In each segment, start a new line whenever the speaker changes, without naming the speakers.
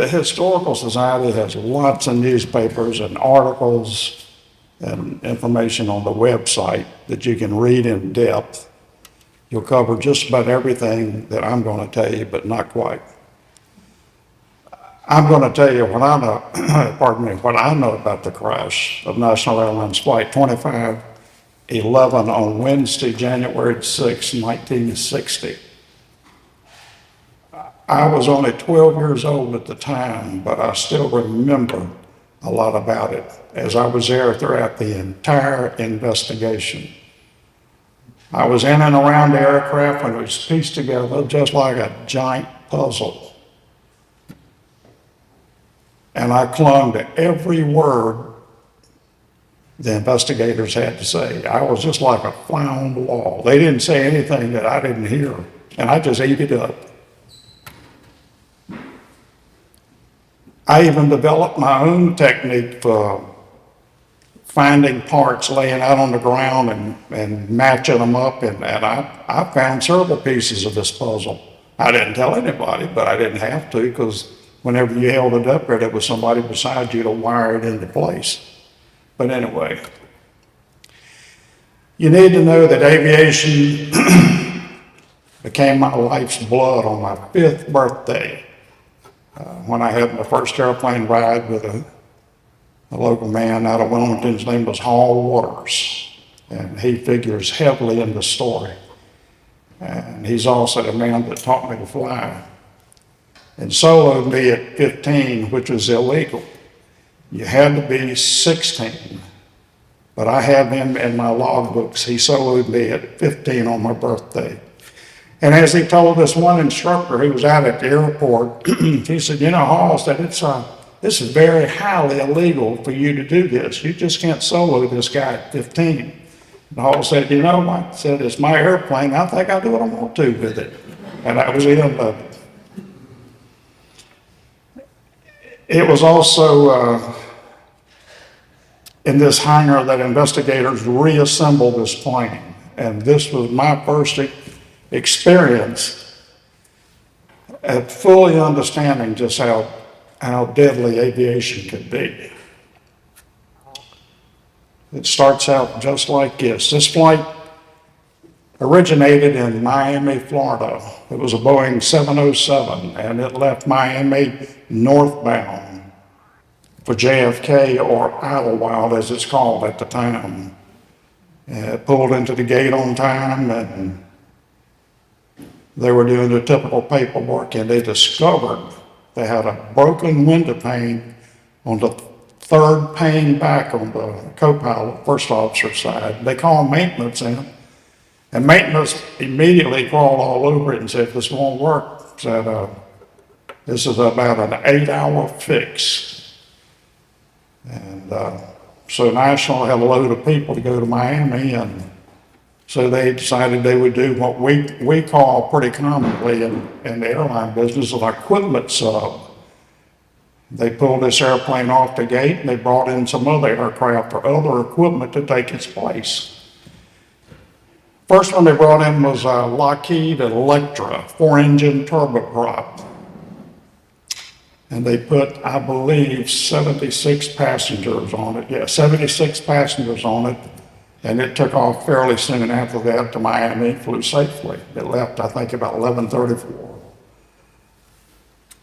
the Historical Society has lots of newspapers and articles and information on the website that you can read in depth. You'll cover just about everything that I'm going to tell you, but not quite. I'm going to tell you what I know, what I know about the crash of National Airlines Flight 2511 on Wednesday, January 6, 1960. I was only 12 years old at the time, but I still remember a lot about it, as I was there throughout the entire investigation. I was in and around the aircraft when it was pieced together just like a giant puzzle. And I clung to every word the investigators had to say. I was just like a fly on the wall. They didn't say anything that I didn't hear, and I just ate it up. I even developed my own technique for finding parts laying out on the ground and matching them up, and I found several pieces of this puzzle. I didn't tell anybody, but I didn't have to, because whenever you held it up there was somebody beside you to wire it into place. But anyway, you need to know that aviation became my life's blood on my 5th birthday. When I had my first airplane ride with a local man out of Wilmington. His name was Hall Waters, and he figures heavily in the story. And he's also the man that taught me to fly, and soloed me at 15, which was illegal. You had to be 16, but I have him in my logbooks. He soloed me at 15 on my birthday. And as he told this one instructor who was out at the airport, he said, you know, Hall said, this is very highly illegal for you to do this. You just can't solo this guy at 15. And Hall said, you know, Mike said, it's my airplane. I think I'll do what I want to with it. And that was the end of it. It was also in this hangar that investigators reassembled this plane. And this was my first experience at fully understanding just how deadly aviation could be. It starts out just like this. This flight originated in Miami, Florida. It was a Boeing 707, and it left Miami northbound for JFK, or Idlewild as it's called at the time. It pulled into the gate on time, and they were doing the typical paperwork, and they discovered they had a broken window pane on the 3rd pane back on the co-pilot, first officer side. They called maintenance in, and maintenance immediately crawled all over it and said, this won't work. Said, this is about an 8-hour fix. And so National had a load of people to go to Miami, and so they decided they would do what we call pretty commonly in the airline business an equipment sub. They pulled this airplane off the gate, and they brought in some other aircraft or other equipment to take its place. First one they brought in was a Lockheed Electra 4-engine turboprop. And they put, I believe, 76 passengers on it. Yeah, 76 passengers on it. And it took off fairly soon after that to Miami, flew safely. It left, I think, about 11:34.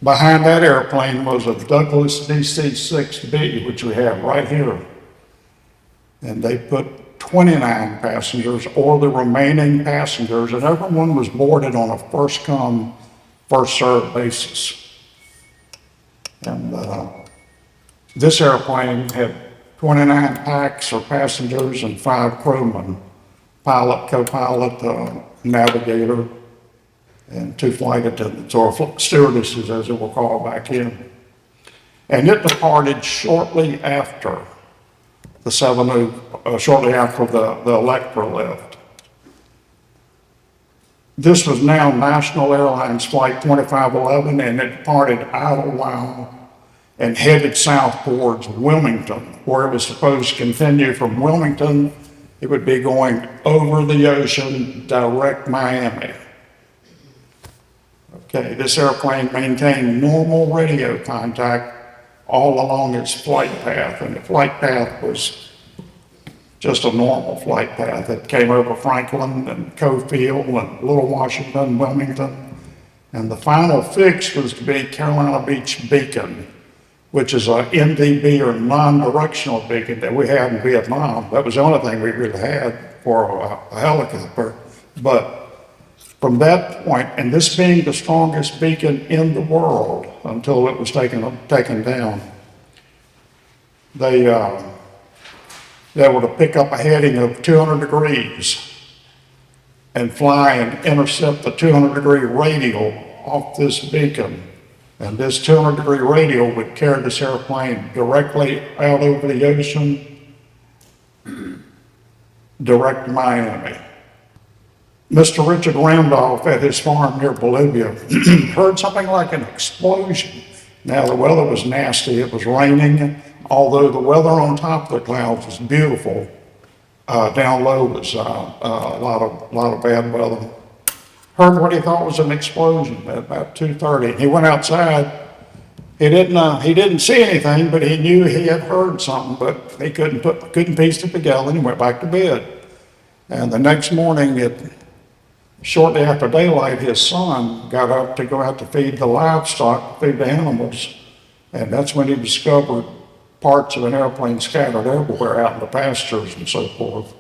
Behind that airplane was a Douglas DC-6B, which we have right here. And they put 29 passengers, or the remaining passengers, and everyone was boarded on a first-come, first-served basis. And this airplane had 29 packs or passengers and 5 crewmen, pilot, co-pilot, navigator, and 2 flight attendants, or stewardesses as it were called back in. And it departed shortly after the shortly after the Electra left. This was now National Airlines Flight 2511, and it departed Idlewild and headed south towards Wilmington, where it was supposed to continue from Wilmington. It would be going over the ocean, direct Miami. Okay, this airplane maintained normal radio contact all along its flight path, and the flight path was just a normal flight path that came over Franklin and Cofield and Little Washington, Wilmington, and the final fix was to be Carolina Beach Beacon, which is a NDB or non-directional beacon that we had in Vietnam. That was the only thing we really had for a helicopter. But from that point, and this being the strongest beacon in the world until it was taken down, they were to pick up a heading of 200 degrees and fly and intercept the 200-degree radial off this beacon. And this 200-degree radial would carry this airplane directly out over the ocean, direct to Miami. Mr. Richard Randolph at his farm near Bolivia heard something like an explosion. Now the weather was nasty, it was raining, although the weather on top of the clouds was beautiful. Down low was a lot of bad weather. Heard what he thought was an explosion at about 2:30. He went outside. He didn't see anything, but he knew he had heard something, but he couldn't piece it together, and he went back to bed. And the next morning, shortly after daylight, his son got up to go out to feed the livestock, feed the animals, and that's when he discovered parts of an airplane scattered everywhere out in the pastures and so forth.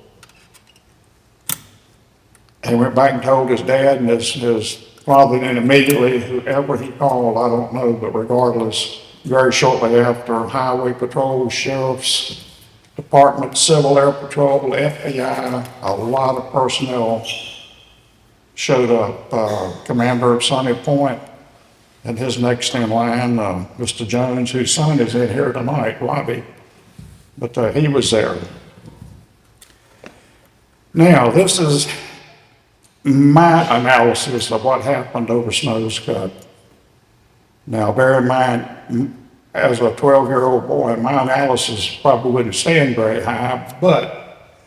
He went back and told his dad, and his father then immediately, whoever he called, I don't know, but regardless, very shortly after, Highway Patrol, Sheriff's Department, Civil Air Patrol, FBI, a lot of personnel showed up. Commander of Sunny Point and his next in line, Mr. Jones, whose son is in here tonight, Robbie, but he was there. Now, this is my analysis of what happened over Snow's Cut. Now, bear in mind, as a 12-year-old boy, my analysis probably wouldn't stand very high, but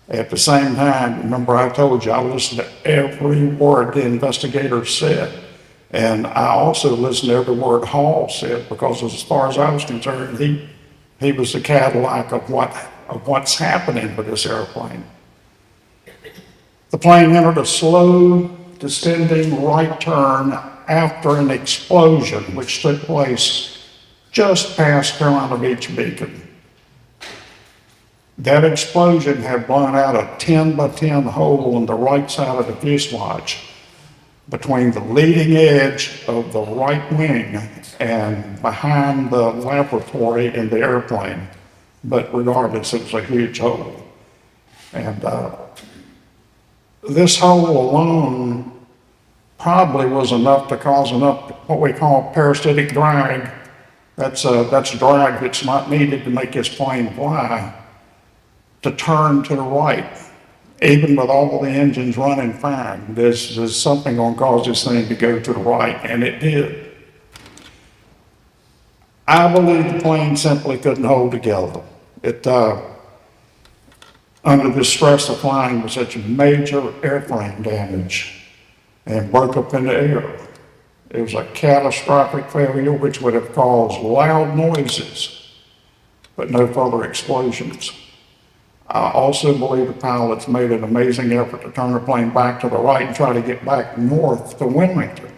at the same time, remember I told you I listened to every word the investigator said, and I also listened to every word Hall said, because as far as I was concerned, he was the Cadillac of what's happening with this airplane. The plane entered a slow, descending right turn after an explosion which took place just past Carolina Beach Beacon. That explosion had blown out a 10 by 10 hole in the right side of the fuselage between the leading edge of the right wing and behind the laboratory in the airplane. But regardless, it was a huge hole. And this hole alone probably was enough to cause what we call parasitic drag. That's drag that's not needed to make this plane fly, to turn to the right. Even with all the engines running fine, there's something going to cause this thing to go to the right, and it did. I believe the plane simply couldn't hold together. Under the stress of flying with such major airframe damage and broke up in the air. It was a catastrophic failure which would have caused loud noises, but no further explosions. I also believe the pilots made an amazing effort to turn the plane back to the right and try to get back north to Wilmington.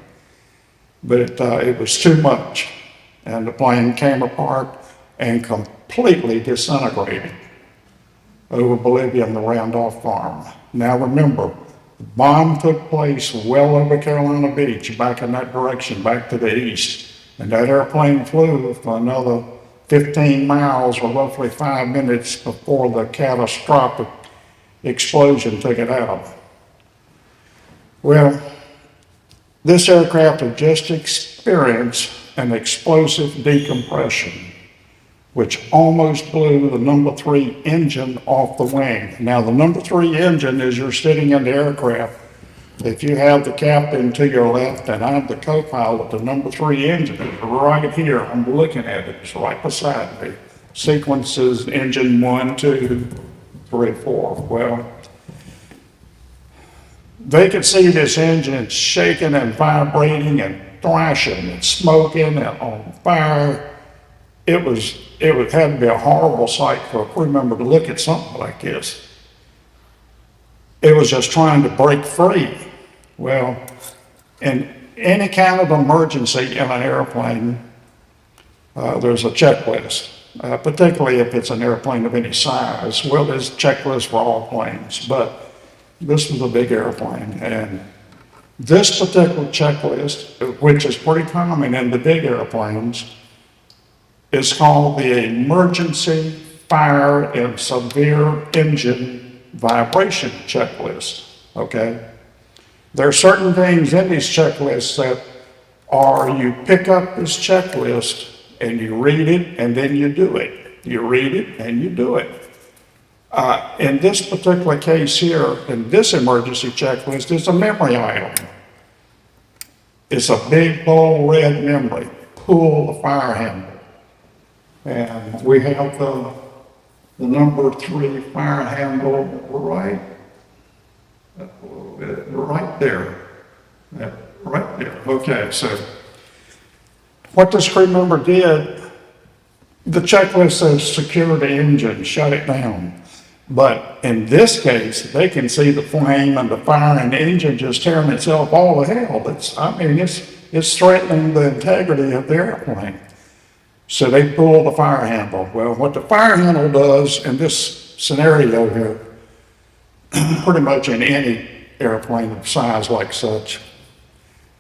But it was too much, and the plane came apart and completely disintegrated over Bolivia and the Randolph farm. Now remember, the bomb took place well over Carolina Beach, back in that direction, back to the east. And that airplane flew for another 15 miles or roughly 5 minutes before the catastrophic explosion took it out. Well, this aircraft had just experienced an explosive decompression, which almost blew the number 3 engine off the wing. Now, the number 3 engine, as you're sitting in the aircraft, if you have the captain to your left and I'm the co-pilot, the number 3 engine is right here. I'm looking at it. It's right beside me. Sequences engine 1, 2, 3, 4. Well, They could see this engine shaking and vibrating and thrashing and smoking and on fire. It had to be a horrible sight for a crew member to look at something like this. It was just trying to break free. Well, in any kind of emergency in an airplane, there's a checklist, particularly if it's an airplane of any size. Well, there's a checklist for all planes, but this was a big airplane, and this particular checklist, which is pretty common in the big airplanes, is called the Emergency Fire and Severe Engine Vibration Checklist, okay? There are certain things in these checklists that are, you pick up this checklist and you read it and then you do it. You read it and you do it. In this particular case here, in this emergency checklist, it's a memory item. It's a big, bold red memory. Pull the fire handle. And we have the number 3 fire handle right there. Right there. Okay, so what this crew member did, the checklist says secure the engine, shut it down. But in this case, they can see the flame and the fire and the engine just tearing itself all to hell. It's threatening the integrity of the airplane. So they pull the fire handle. Well, what the fire handle does in this scenario here, pretty much in any airplane of size like such,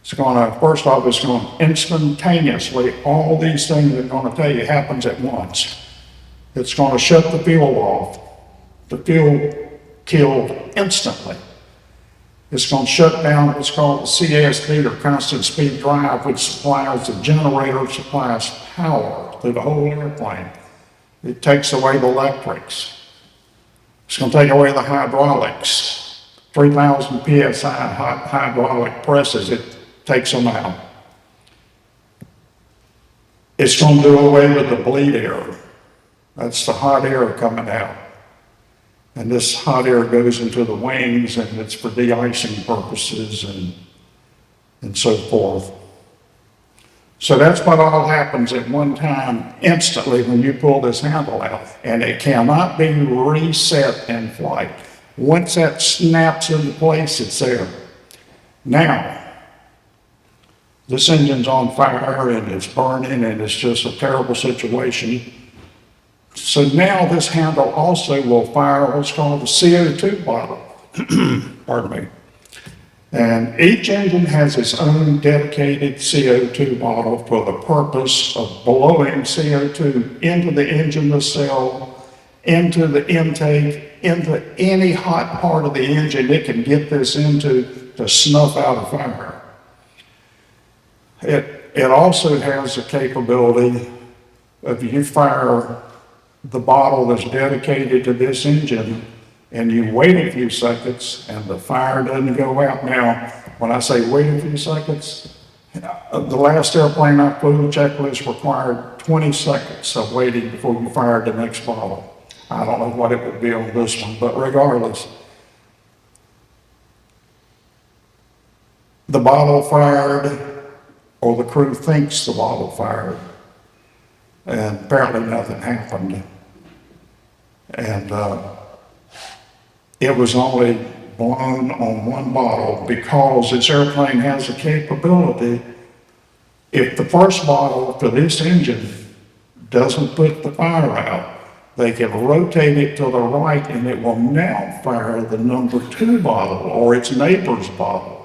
it's first off, it's going to instantaneously, all these things are going to tell you happens at once. It's going to shut the fuel off. The fuel killed instantly. It's going to shut down what's called the CSD, or constant speed drive, which supplies the generator, supplies power to the whole airplane. It takes away the electrics. It's going to take away the hydraulics. 3,000 PSI hydraulic presses, it takes them out. It's going to do away with the bleed air. That's the hot air coming out. And this hot air goes into the wings, and it's for de-icing purposes and so forth. So that's what all happens at one time, instantly, when you pull this handle out. And it cannot be reset in flight. Once that snaps into place, it's there. Now, this engine's on fire and it's burning and it's just a terrible situation. So now this handle also will fire what's called a CO2 bottle. Pardon me. And each engine has its own dedicated CO2 bottle for the purpose of blowing CO2 into the engine nacelle, into the intake, into any hot part of the engine it can get this into to snuff out a fire. It also has the capability of, you fire the bottle that's dedicated to this engine and you wait a few seconds and the fire doesn't go out. Now, when I say wait a few seconds, the last airplane I flew, the checklist required 20 seconds of waiting before you fired the next bottle. I don't know what it would be on this one, but regardless, the bottle fired, or the crew thinks the bottle fired, and apparently nothing happened. And it was only blown on one bottle because this airplane has a capability. If the first bottle for this engine doesn't put the fire out, they can rotate it to the right and it will now fire the number 2 bottle or its neighbor's bottle.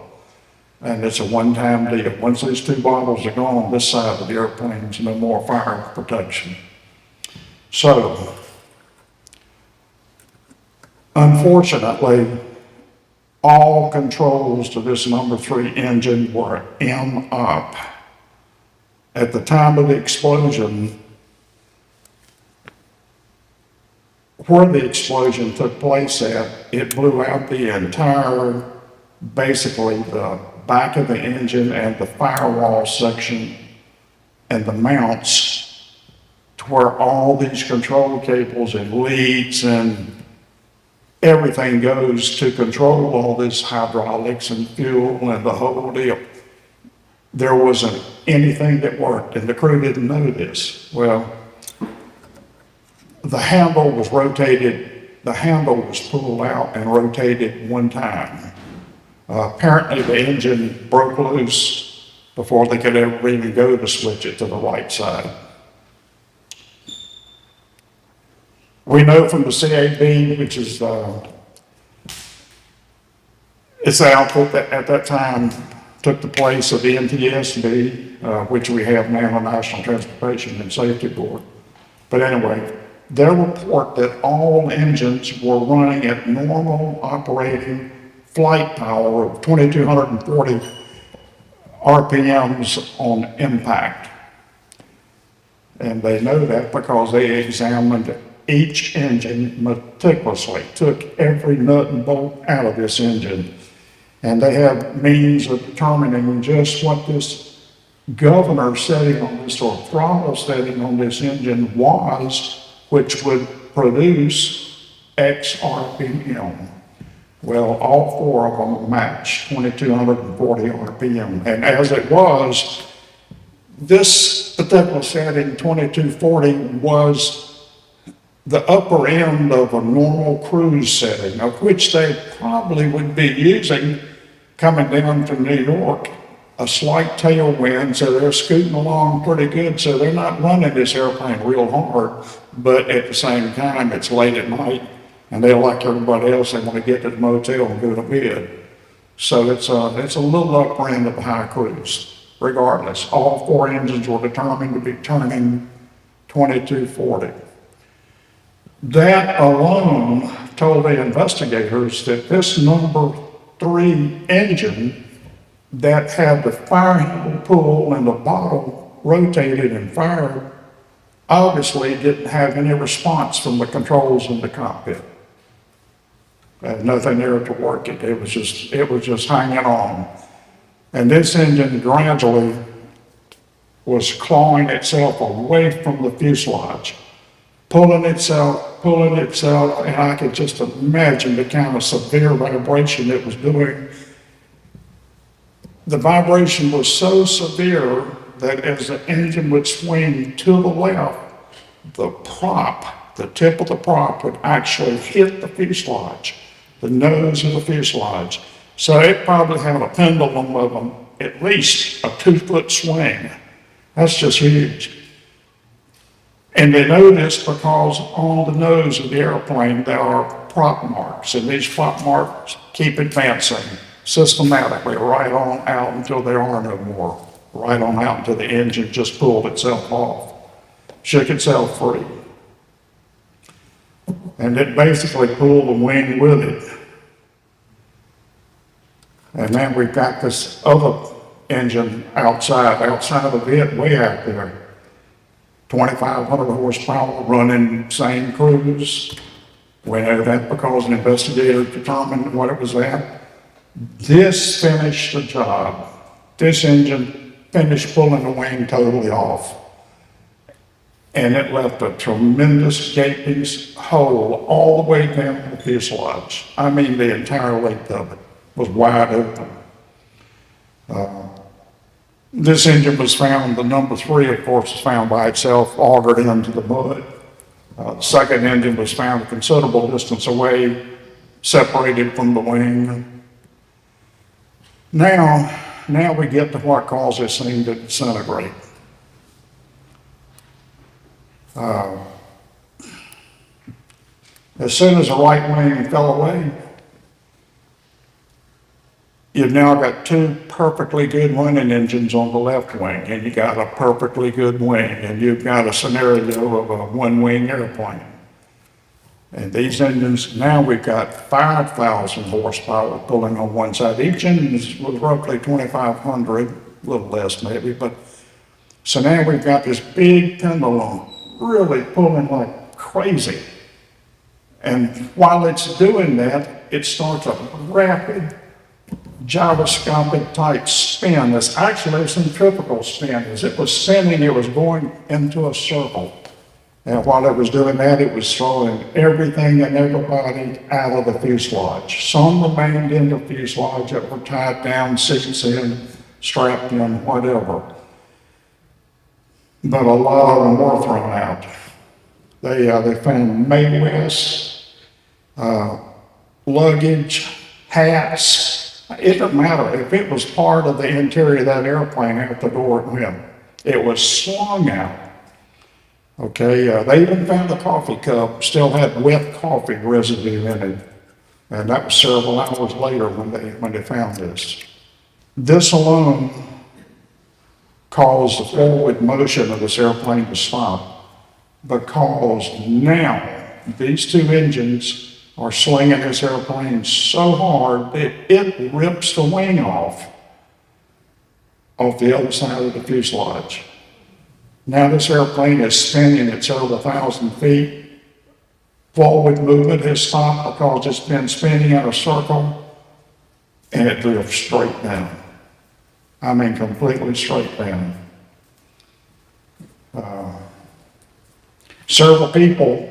And it's a one-time deal. Once those 2 bottles are gone on this side of the airplane, there's no more fire protection. So, unfortunately, all controls to this number 3 engine were up. At the time of the explosion, where the explosion took place at, it blew out the entire, basically the back of the engine and the firewall section and the mounts, to where all these control cables and leads and everything goes to control all this hydraulics and fuel and the whole deal. There wasn't anything that worked, and the crew didn't know this. Well, the handle was pulled out and rotated one time. Apparently the engine broke loose before they could ever even go to switch it to the right side. We know from the CAB, which is it's the outfit that at that time took the place of the NTSB, which we have now, the National Transportation and Safety Board. But anyway, their report that all engines were running at normal operating flight power of 2,240 RPMs on impact. And they know that because they examined each engine meticulously, took every nut and bolt out of this engine. And they have means of determining just what this governor setting on this, or throttle setting on this engine was, which would produce X RPM. Well, all four of them matched 2,240 RPM. And as it was, this particular setting, 2240, was the upper end of a normal cruise setting, of which they probably would be using coming down from New York. A slight tailwind, so they're scooting along pretty good, so they're not running this airplane real hard, but at the same time, it's late at night, and they're like everybody else, they want to get to the motel and go to bed. So it's a little upper end of the high cruise. Regardless, all four engines were determined to be turning 2240. That alone told the investigators that this number 3 engine that had the fire handle pull and the bottle rotated and fired obviously didn't have any response from the controls in the cockpit. Had nothing there to work it. It was just hanging on. And this engine gradually was clawing itself away from the fuselage, pulling itself, and I could just imagine the kind of severe vibration it was doing. The vibration was so severe that as the engine would swing to the left, the prop, the tip of the prop would actually hit the fuselage, the nose of the fuselage. So it probably had a pendulum of at least a 2-foot swing. That's just huge. And they know this because on the nose of the airplane there are prop marks, and these prop marks keep advancing systematically right on out until there are no more, right on out until the engine just pulled itself off, shook itself free. And it basically pulled the wing with it. And then we've got this other engine outside of it, way out there. 2,500 horsepower running same cruise. We know that because an investigator determined what it was at. This finished the job. This engine finished pulling the wing totally off. And it left a tremendous gaping hole all the way down the fuselage. I mean, the entire length of it was wide open. This engine was found, the number 3, of course, was found by itself, augered into the mud. The second engine was found a considerable distance away, separated from the wing. Now we get to what caused this thing to disintegrate. As soon as the right wing fell away, you've now got 2 perfectly good running engines on the left wing, and you got a perfectly good wing, and you've got a scenario of a one-wing airplane. And these engines, now we've got 5,000 horsepower pulling on one side. Each engine was roughly 2,500, a little less maybe, but so now we've got this big pendulum really pulling like crazy. And while it's doing that, it starts a rapid gyroscopic type spin. That's actually a centrifugal spin. As it was spinning, it was going into a circle. And while it was doing that, it was throwing everything and everybody out of the fuselage. Some remained in the fuselage that were tied down, seats in, strapped in, whatever. But a lot of them were thrown out. They found Midwest, luggage, hats. It didn't matter. If it was part of the interior of that airplane, out the door it went. It was slung out. Okay, they even found a coffee cup, still had wet coffee residue in it. And that was several hours later when they found this. This alone caused the forward motion of this airplane to stop, because now these two engines are slinging this airplane so hard that it rips the wing off the other side of the fuselage. Now this airplane is spinning at several thousand feet. Forward movement has stopped because it's been spinning in a circle, and it drifts straight down. I mean, completely straight down. Several people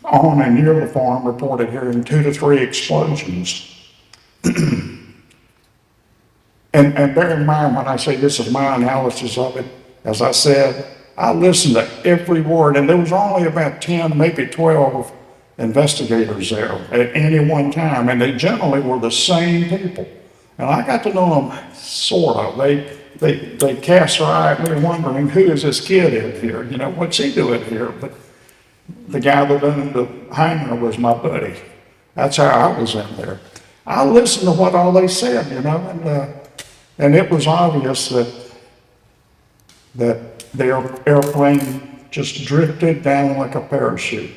on and near the farm reported hearing 2 to 3 explosions. And bear in mind, when I say this is my analysis of it, as I said, I listened to every word, and there was only about 10, maybe 12 investigators there at any one time, and they generally were the same people. And I got to know them sort of. They cast their eye at me wondering, who is this kid in here? You know, what's he doing here? But the guy that owned the hangar was my buddy. That's how I was in there. I listened to what all they said, you know, and it was obvious that the airplane just drifted down like a parachute.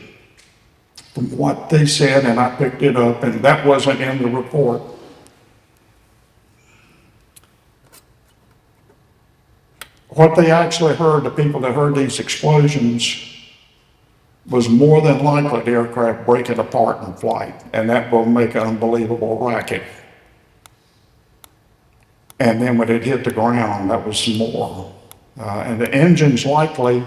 From what they said, and I picked it up, and that wasn't in the report. What they actually heard, the people that heard these explosions, was more than likely the aircraft breaking apart in flight, and that will make an unbelievable racket. And then when it hit the ground, that was some more. And the engines likely,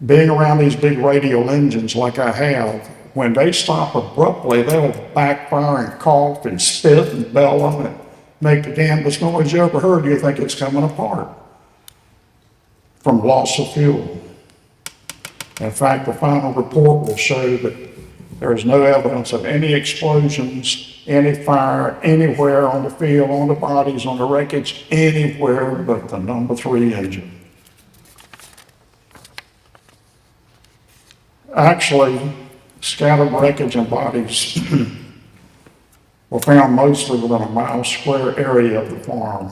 being around these big radial engines like I have, when they stop abruptly, they'll backfire and cough and spit and bellow and make the damnedest noise you ever heard. You think it's coming apart from loss of fuel. In fact, the final report will show that there is no evidence of any explosions, any fire, anywhere on the field, on the bodies, on the wreckage, anywhere but the number 3 engine. Actually, scattered wreckage and bodies were found mostly within a mile square area of the farm.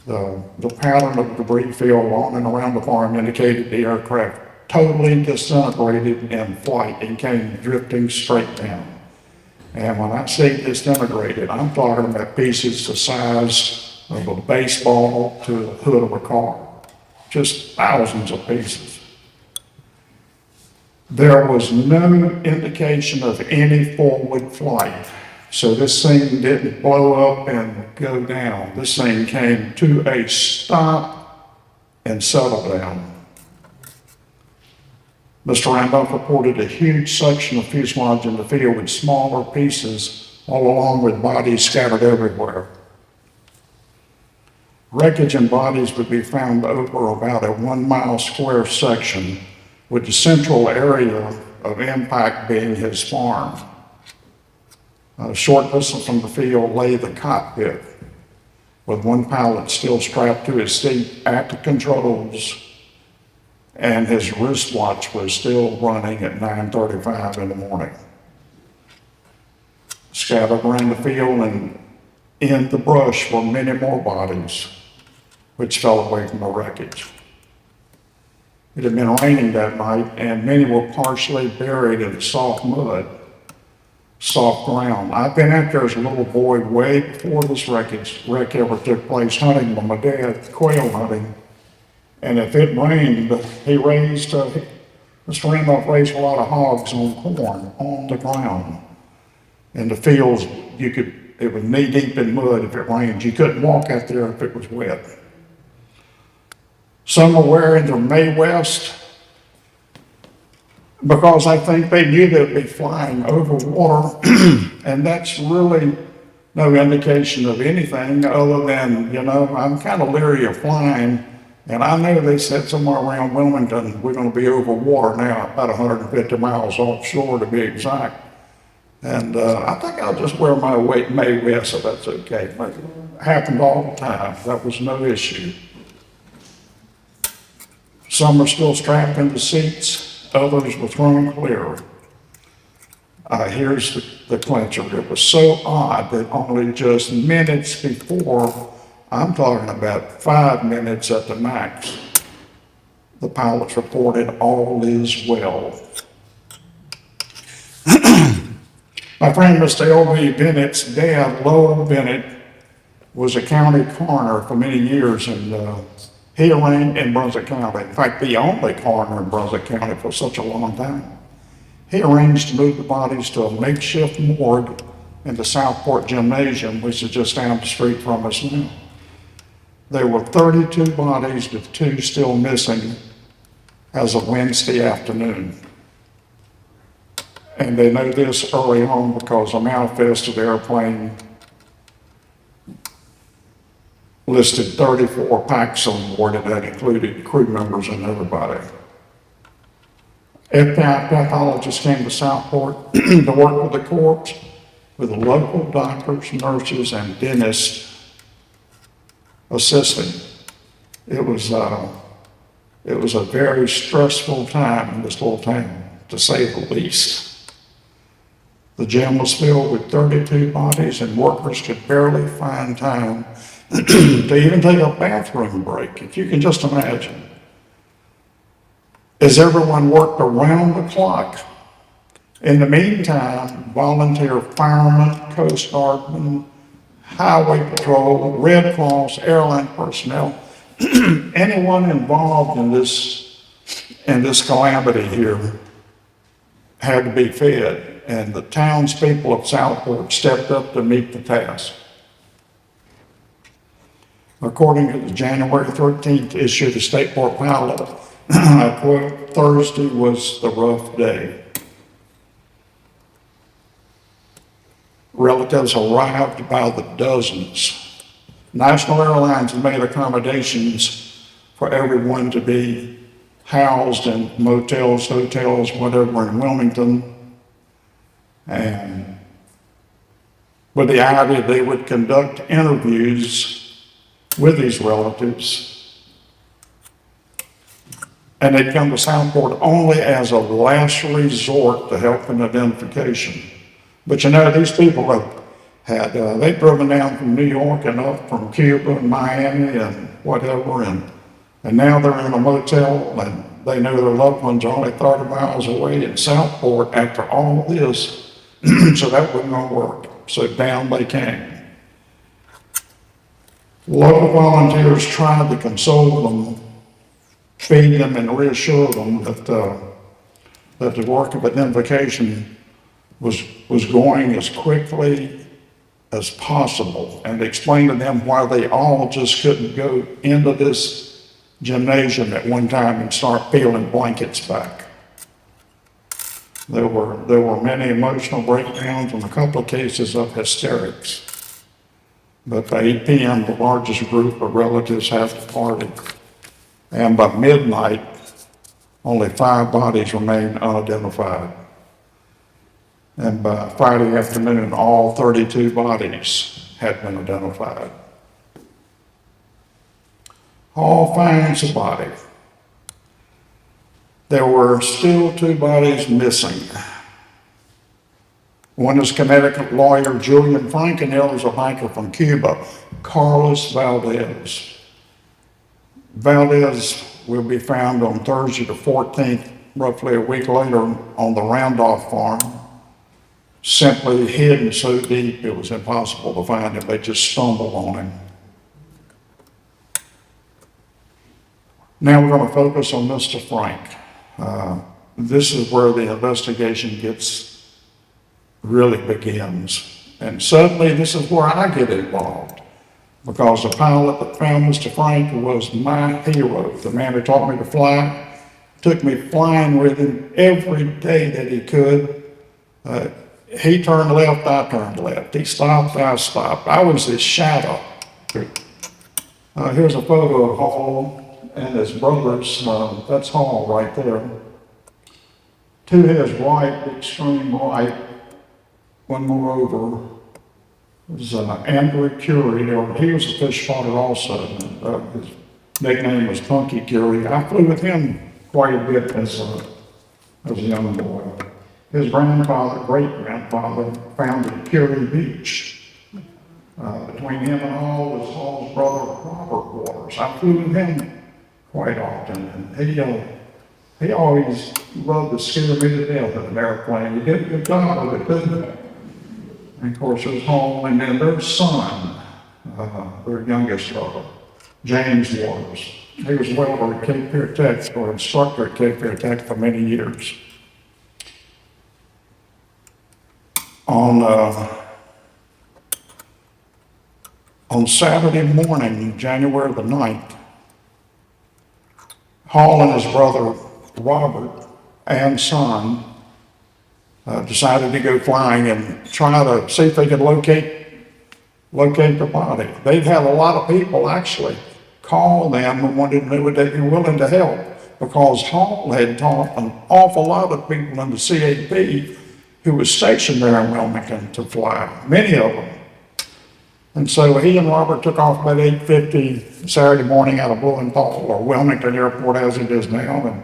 The pattern of debris field on and around the farm indicated the aircraft totally disintegrated in flight and came drifting straight down. And when I say disintegrated, I'm talking about pieces the size of a baseball to the hood of a car. Just thousands of pieces. There was no indication of any forward flight. So this thing didn't blow up and go down. This thing came to a stop and settle down. Mr. Randolph reported a huge section of fuselage in the field with smaller pieces all along with bodies scattered everywhere. Wreckage and bodies would be found over about a 1 mile square section, with the central area of impact being his farm. A short distance from the field lay the cockpit, with one pilot still strapped to his seat at the controls, and his wristwatch was still running at 9:35 in the morning. Scattered around the field and in the brush were many more bodies, which fell away from the wreckage. It had been raining that night, and many were partially buried in soft mud, soft ground. I've been out there as a little boy way before this wreck ever took place, hunting with my dad, quail hunting. And if it rained, Mr. Randolph raised a lot of hogs on corn on the ground. In the fields, it was knee deep in mud if it rained. You couldn't walk out there if it was wet. Some are wearing their May West because I think they knew they'd be flying over water, and that's really no indication of anything other than, I'm kind of leery of flying, and I know they said somewhere around Wilmington, we're going to be over water now, about 150 miles offshore to be exact. And I think I'll just wear my May West if that's okay. It happened all the time. That was no issue. Some are still strapped into seats. Others were thrown clear. Here's the clincher. It was so odd that only just minutes before, I'm talking about 5 minutes at the max, the pilots reported all is well. My friend Mr. L.B. Bennett's dad, Lowell Bennett, was a county coroner for many years, and he arranged in Brunswick County. In fact, the only coroner in Brunswick County for such a long time. He arranged to move the bodies to a makeshift morgue in the Southport gymnasium, which is just down the street from us now. There were 32 bodies, with 2 still missing as of Wednesday afternoon. And they know this early on because a manifest of the airplane listed 34 packs on board, and that included crew members and everybody. FBI pathologists came to Southport to work with the corpse, with the local doctors, nurses, and dentists assisting. It was a very stressful time in this little town, to say the least. The gym was filled with 32 bodies, and workers could barely find time to even take a bathroom break, if you can just imagine. As everyone worked around the clock. In the meantime, volunteer firemen, Coast Guardmen, Highway Patrol, Red Cross, airline personnel, anyone involved in this calamity here had to be fed. And the townspeople of Southport stepped up to meet the task. According to the January 13th issue of the State Port Pilot, I quote, Thursday was the rough day. Relatives arrived by the dozens. National Airlines had made accommodations for everyone to be housed in motels, hotels, whatever in Wilmington. And with the idea they would conduct interviews with these relatives, and they'd come to Southport only as a last resort to help in identification. But these people they'd driven down from New York and up from Cuba and Miami and whatever, and now they're in a motel, and they know their loved ones are only 30 miles away in Southport after all this. So that wasn't going to work. So down they came. Local volunteers tried to console them, feed them, and reassure them that the work of identification was going as quickly as possible, and explain to them why they all just couldn't go into this gymnasium at one time and start peeling blankets back. There were many emotional breakdowns and a couple of cases of hysterics. But by 8 p.m., the largest group of relatives had departed. And by midnight, only 5 bodies remained unidentified. And by Friday afternoon, all 32 bodies had been identified. All finds a body. There were still 2 bodies missing. One is Connecticut lawyer Julian Frank, and the other is a banker from Cuba, Carlos Valdez. Valdez will be found on Thursday the 14th, roughly a week later, on the Randolph farm, simply hidden so deep it was impossible to find him. They just stumbled on him. Now we're going to focus on Mr. Frank. This is where the investigation really begins. And suddenly this is where I get involved. because the pilot that found Mr. Frank was my hero. The man who taught me to fly, took me flying with him every day that he could. He turned left, I turned left. He stopped, I stopped. I was his shadow. Here's a photo of Hall and his brothers. That's Hall right there. To his right, extreme right, one more over, was Andrew Curie, or he was a fish spotter also. His nickname was Punky Curie. I flew with him quite a bit as a young boy. His grandfather, great-grandfather, founded Curie Beach. Between him and Hall was Hall's brother, Robert Waters. I flew with him quite often, and he always loved to scare me to death in an airplane. He did a good job of it, didn't he? And of course, there's Hall, and then their son, their youngest brother, James Waters. He was a welder at Cape Fear Tech, or instructor at Cape Fear Tech for many years. On Saturday morning, January the 9th, Hall and his brother Robert and son decided to go flying and try to see if they could locate the body. They'd had a lot of people actually call them and wanted to know would they be willing to help, because Hall had taught an awful lot of people in the CAP who was stationed there in Wilmington to fly, many of them. And so he and Robert took off about 8:50 Saturday morning out of Blumenthal, or Wilmington Airport as it is now, and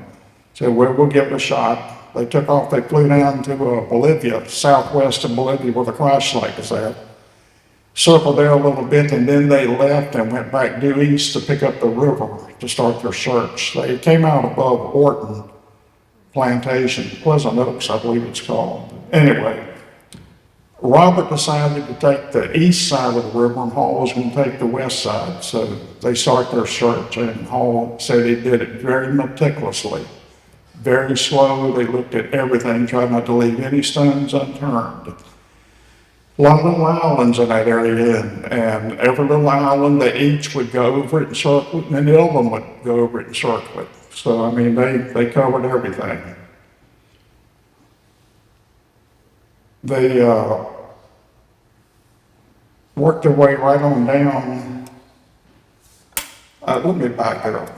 said, well, we'll give it a shot. They took off, they flew down to Bolivia, southwest of Bolivia, where the crash site is at. Circled there a little bit, and then they left and went back due east to pick up the river to start their search. They came out above Orton Plantation, Pleasant Oaks, I believe it's called. Anyway, Robert decided to take the east side of the river, and Hall was going to take the west side. So they start their search, and Hall said he did it very meticulously, very slow. They looked at everything, tried not to leave any stones unturned. A lot of little islands in that area, and every little island, they each would go over it and circle it, and then the other one would go over it and circle it. So, I mean, they covered everything. They worked their way right on down. Let me back it up.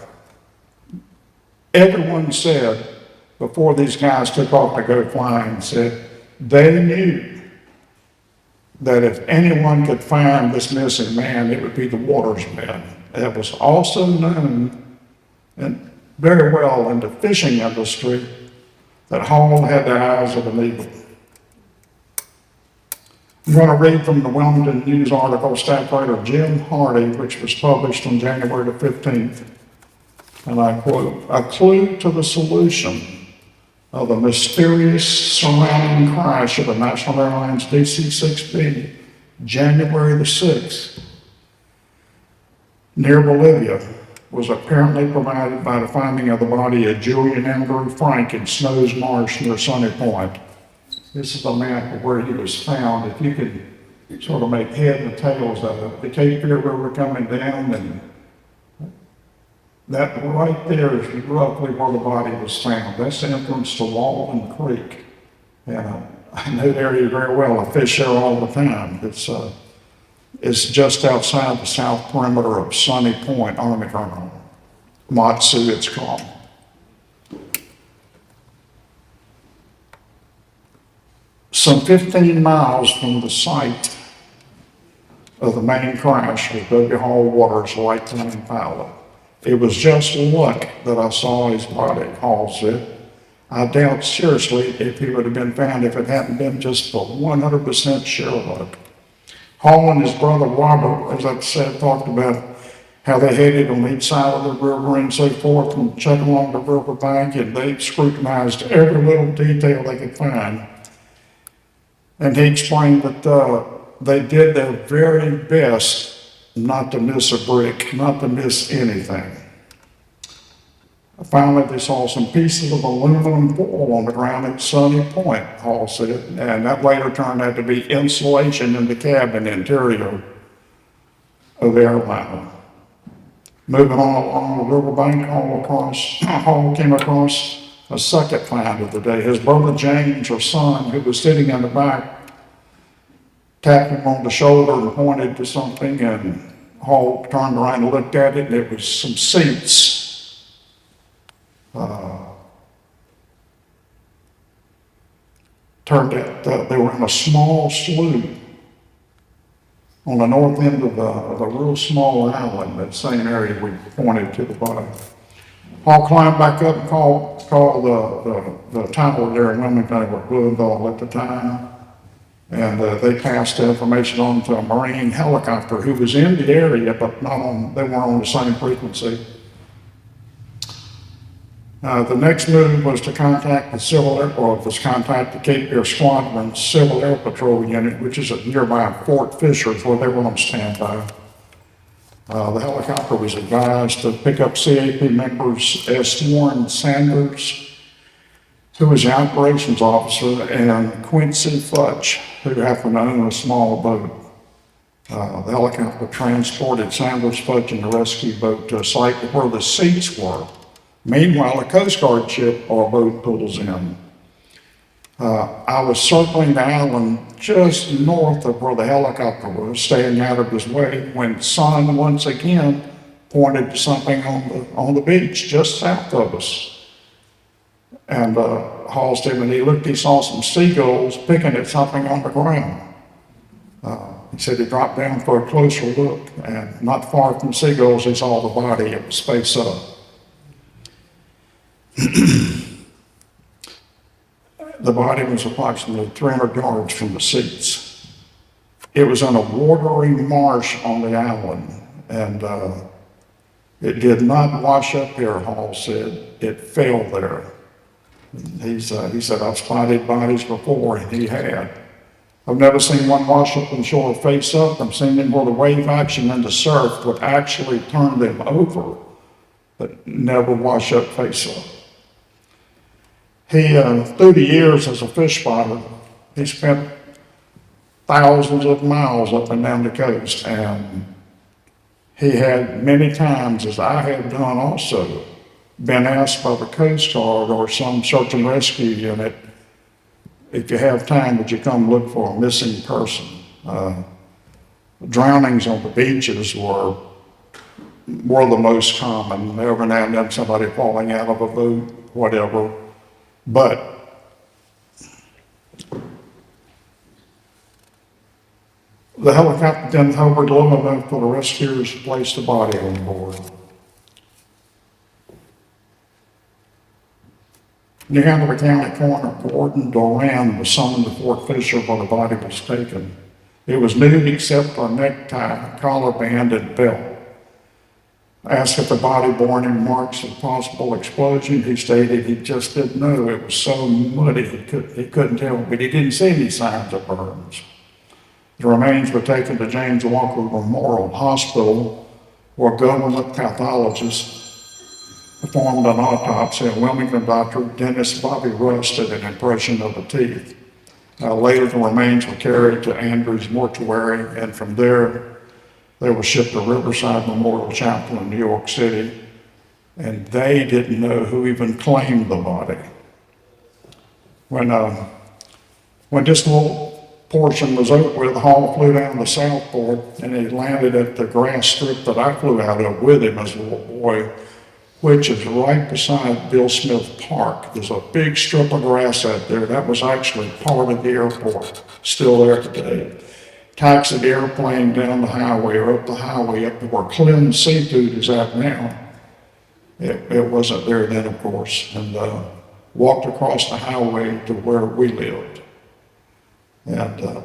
Everyone said, before these guys took off to go flying, said they knew that if anyone could find this missing man, it would be the Waters men. It was also known, and very well in the fishing industry, that Hall had the eyes of an eagle. I'm going to read from the Wilmington News article, staff writer Jim Hardy, which was published on January the 15th. And I quote, "A clue to the solution of the mysterious surrounding crash of the National Airlines DC-6B, January the 6th, near Bolivia, was apparently provided by the finding of the body of Julian Andrew Frank in Snow's Marsh near Sunny Point." This is a map of where he was found. If you could sort of make head and tails of it, the Cape Fear River coming down, and that right there is roughly where the body was found. That's the entrance to Walden Creek. And I know the area very well. I fish there all the time. It's just outside the south perimeter of Sunny Point, Army Colonel. Matsu, it's called. Some 15 miles from the site of the main crash was W. Hall Waters' light plane pilot. It was just luck that I saw his body, Hall said. I doubt seriously if he would have been found if it hadn't been just for 100% sheer luck. Hall and his brother Robert, as I said, talked about how they headed on each side of the river and so forth and checked along the river bank, and they scrutinized every little detail they could find. And he explained that they did their very best not to miss a brick, not to miss anything. Finally, they saw some pieces of aluminum foil on the ground at Sunny Point, Hall said, and that later turned out to be insulation in the cabin interior. of the airline. Moving on along the riverbank, Hall came across a second find of the day. His brother James, or son, who was sitting in the back, tapped him on the shoulder and pointed to something, and Hall turned around and looked at it, and it was some seats. Turned out they were in a small slough on the north end of a real small island, that same area we pointed to the bottom. Hall climbed back up and called the tower there in Wilmington. They were Louisville at the time. And they passed the information on to a Marine helicopter who was in the area, but they weren't on the same frequency. The next move was to contact the Cape Air Squadron Civil Air Patrol Unit, which is at nearby Fort Fishers, where they were on standby. The helicopter was advised to pick up CAP members S. Warren Sanders, who was the operations officer, and Quincy Futch, who happened to own a small boat. The helicopter transported Sanders, Futch, and the rescue boat to a site where the seats were. Meanwhile, a Coast Guard ship or boat pulls in. I was circling the island just north of where the helicopter was, staying out of his way, when Son once again pointed to something on the beach just south of us. And Hall said when he looked, he saw some seagulls picking at something on the ground. He said he dropped down for a closer look, and not far from seagulls, he saw the body. It was face up. The body was approximately 300 yards from the seats. It was in a watery marsh on the island, and it did not wash up here, Hall said. It fell there. He said, I've spotted bodies before, and he had. I've never seen one wash up on shore face up. I've seen them where the wave action and the surf would actually turn them over, but never wash up face up. He, through the years as a fish spotter, he spent thousands of miles up and down the coast, and he had many times, as I have done also, been asked by the Coast Guard or some search and rescue unit, if you have time, would you come look for a missing person? Drownings on the beaches were the most common. Every now and then somebody falling out of a boat, whatever. But the helicopter then hovered low enough for the rescuers to place the body on board. Near Hanover County Coroner Gordon Doran was summoned to Fort Fisher where the body was taken. It was nude except for a necktie, collar band, and belt. Asked if the body bore any marks of possible explosion, he stated he just didn't know. It was so muddy he couldn't tell, but he didn't see any signs of burns. The remains were taken to James Walker Memorial Hospital, where government pathologists performed an autopsy, and Wilmington doctor Dennis Bobby Rust did an impression of the teeth. Later, the remains were carried to Andrews Mortuary, and from there, they were shipped to Riverside Memorial Chapel in New York City, and they didn't know who even claimed the body. When this little portion was over with, Hall flew down to Southport, and he landed at the grass strip that I flew out of with him as a little boy, which is right beside Bill Smith Park. There's a big strip of grass out there. That was actually part of the airport, still there today. Taxied the airplane down the highway or up the highway up to where Clem's Seafood is at now. It wasn't there then, of course, and walked across the highway to where we lived. And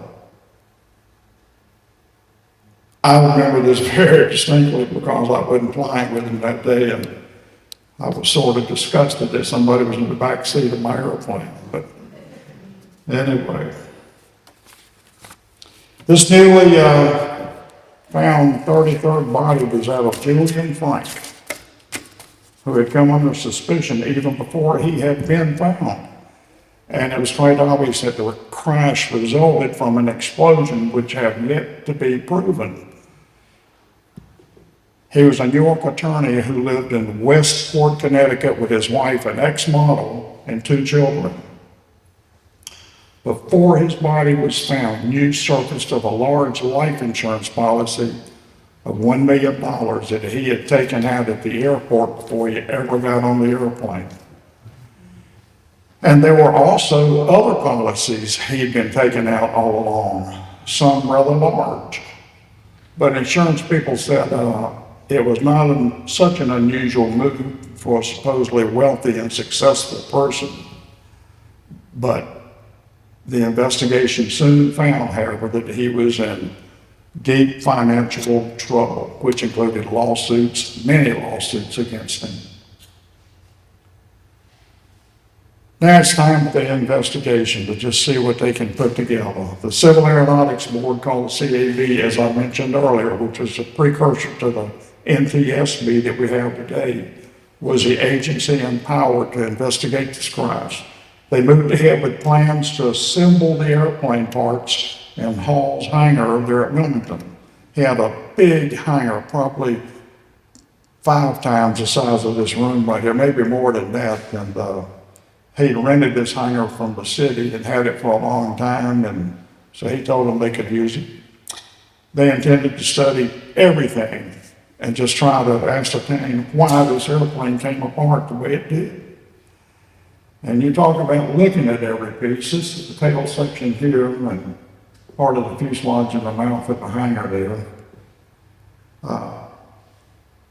I remember this very distinctly because I wasn't flying with him that day, and I was sort of disgusted that somebody was in the back seat of my airplane. But anyway, this newly found 33rd body was that of Julian Frank, who had come under suspicion even before he had been found. And it was quite obvious that the crash resulted from an explosion which have yet to be proven. He was a New York attorney who lived in Westport, Connecticut with his wife, an ex-model, and 2 children. Before his body was found, news surfaced of a large life insurance policy of $1 million that he had taken out at the airport before he ever got on the airplane. And there were also other policies he'd been taking out all along, some rather large. But insurance people said it was not such an unusual move for a supposedly wealthy and successful person. But the investigation soon found, however, that he was in deep financial trouble, which included lawsuits, many lawsuits against him. Now it's time for the investigation to just see what they can put together. The Civil Aeronautics Board, called the CAB, as I mentioned earlier, which was a precursor to the NTSB that we have today, was the agency empowered to investigate this crash. They moved ahead with plans to assemble the airplane parts in Hall's hangar there at Wilmington. He had a big hangar, probably 5 times the size of this room right here, maybe more than that. And he rented this hangar from the city and had it for a long time, and so he told them they could use it. They intended to study everything and just try to ascertain why this airplane came apart the way it did. And you talk about looking at every piece. This is the tail section here and part of the fuselage in the mouth of the hangar there.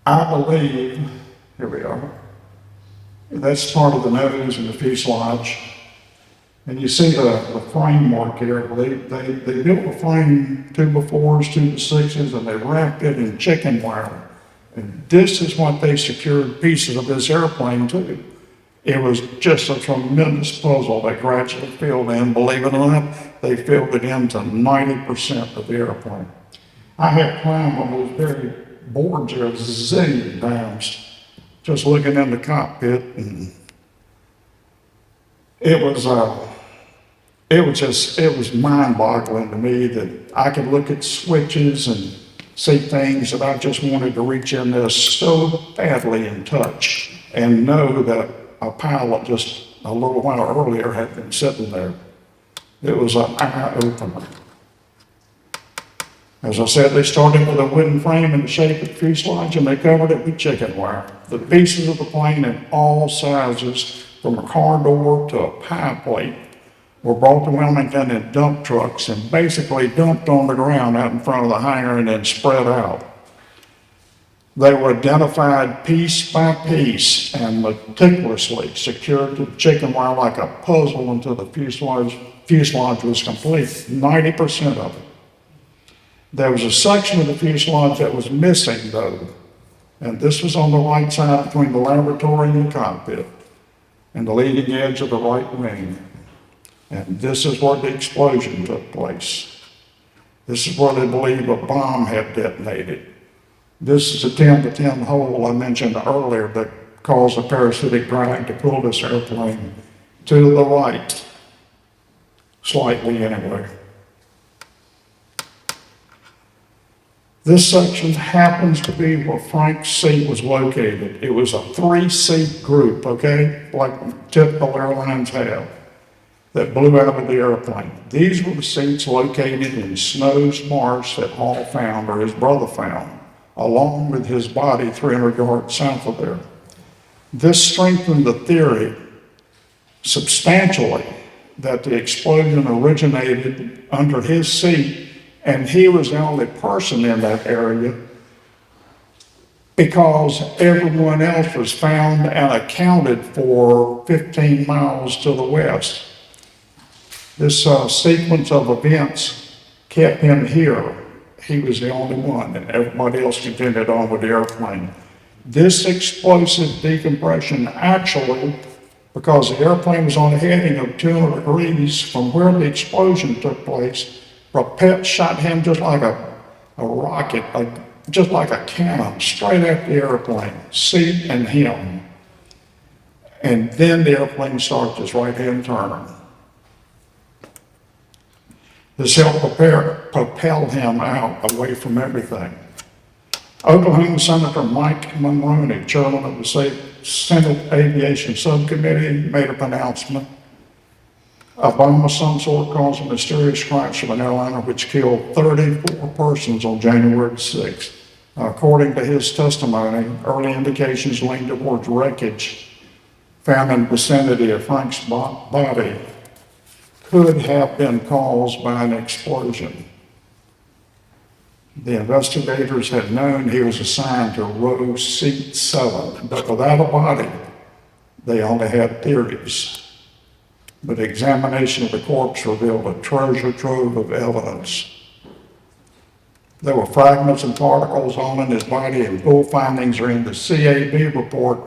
I believe, here we are, that's part of the nose and the fuselage. And you see the framework here. They built the frame 2x4s, 2x6s, and they wrapped it in chicken wire. And this is what they secured pieces of this airplane to. It was just a tremendous puzzle that gradually filled in. Believe it or not, they filled it into 90% of the airplane. I had climbed on those very boards there a zillion times, just looking in the cockpit, and it was mind-boggling to me that I could look at switches and see things that I just wanted to reach in there so badly and touch and know that a pilot just a little while earlier had been sitting there. It was an eye-opener. As I said, they started with a wooden frame in the shape of the fuselage, and they covered it with chicken wire. The pieces of the plane in all sizes, from a car door to a pie plate, were brought to Wilmington in dump trucks and basically dumped on the ground out in front of the hangar and then spread out. They were identified piece by piece and meticulously secured to the chicken wire like a puzzle until the fuselage was complete, 90% of it. There was a section of the fuselage that was missing, though, and this was on the right side between the laboratory and the cockpit and the leading edge of the right wing. And this is where the explosion took place. This is where they believe a bomb had detonated. This is the 10 to 10 hole I mentioned earlier that caused a parasitic drag to pull this airplane to the right, slightly anyway. This section happens to be where Frank's seat was located. It was a 3-seat group, okay, like typical airlines have, that blew out of the airplane. These were the seats located in Snow's Marsh that Hall found, or his brother found, along with his body 300 yards south of there. This strengthened the theory substantially that the explosion originated under his seat, and he was the only person in that area because everyone else was found and accounted for 15 miles to the west. This sequence of events kept him here. He was the only one, and everybody else continued on with the airplane. This explosive decompression actually, because the airplane was on a heading of 200 degrees from where the explosion took place, shot him just like a rocket, just like a cannon, straight at the airplane, seat and him. And then the airplane started its right-hand turn. This helped propel him out away from everything. Oklahoma Senator Mike Mulroney, chairman of the Senate Aviation Subcommittee, made a pronouncement. A bomb of some sort caused a mysterious crash of an airliner which killed 34 persons on January 6th. According to his testimony, early indications leaned towards wreckage found in the vicinity of Frank's body could have been caused by an explosion. The investigators had known he was assigned to row seat 7, but without a body, they only had theories. But examination of the corpse revealed a treasure trove of evidence. There were fragments and particles all in his body, and full findings are in the CAB report,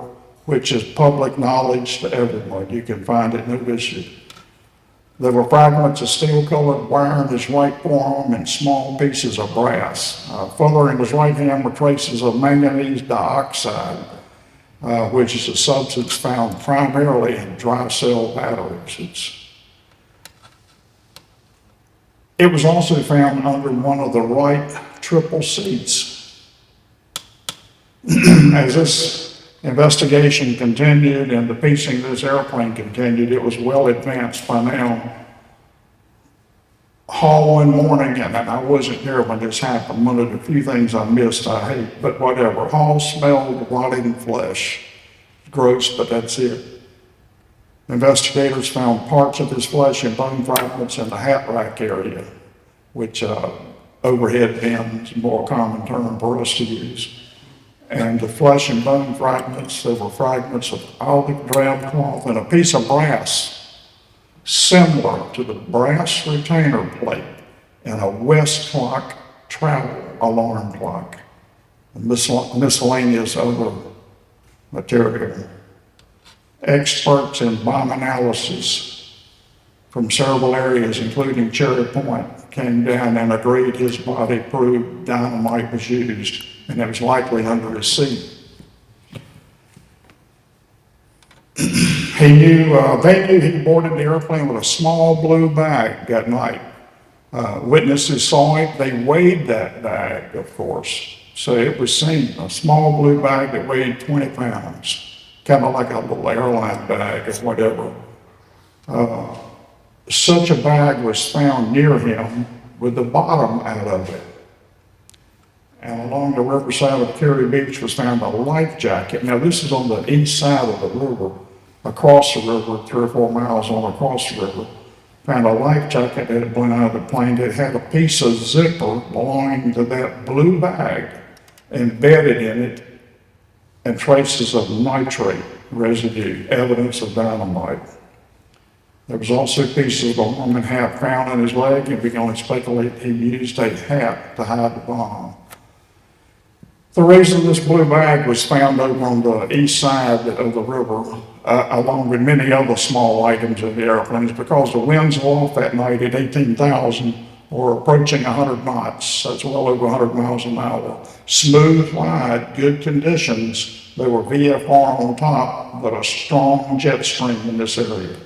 which is public knowledge to everyone. You can find it, no issue. There were fragments of steel-colored wire in his right forearm and small pieces of brass. Further in his right hand were traces of manganese dioxide, which is a substance found primarily in dry cell batteries. It was also found under one of the right triple seats. As this investigation continued and the piecing of this airplane continued, it was well advanced by now. Hall one morning, and I wasn't here when this happened, one of the few things I missed, I hate, but whatever. Hall smelled rotting flesh. Gross, but that's it. Investigators found parts of his flesh and bone fragments in the hat rack area, which overhead bin is a more common term for us to use. And the flesh and bone fragments, there were fragments of olive drab cloth and a piece of brass similar to the brass retainer plate in a West clock travel alarm clock, and miscellaneous other material. Experts in bomb analysis from several areas, including Cherry Point, came down and agreed his body proved dynamite was used, and it was likely under his seat. They knew he boarded the airplane with a small blue bag that night. Witnesses saw it. They weighed that bag, of course. So it was seen, a small blue bag that weighed 20 pounds, kind of like a little airline bag or whatever. Such a bag was found near him with the bottom out of it. And along the riverside of Cary Beach was found a life jacket. Now this is on the east side of the river, across the river, 3 or 4 miles on across the river. Found a life jacket that had blown out of the plane that had a piece of zipper belonging to that blue bag embedded in it, and traces of nitrate residue, evidence of dynamite. There was also pieces of a woman hat found in his leg, and we can only speculate he used a hat to hide the bomb. The reason this blue bag was found over on the east side of the river, along with many other small items in the airplane, is because the winds were off that night at 18,000 or approaching 100 knots. That's well over 100 miles an hour. Smooth ride, good conditions. There were VFR on top, but a strong jet stream in this area.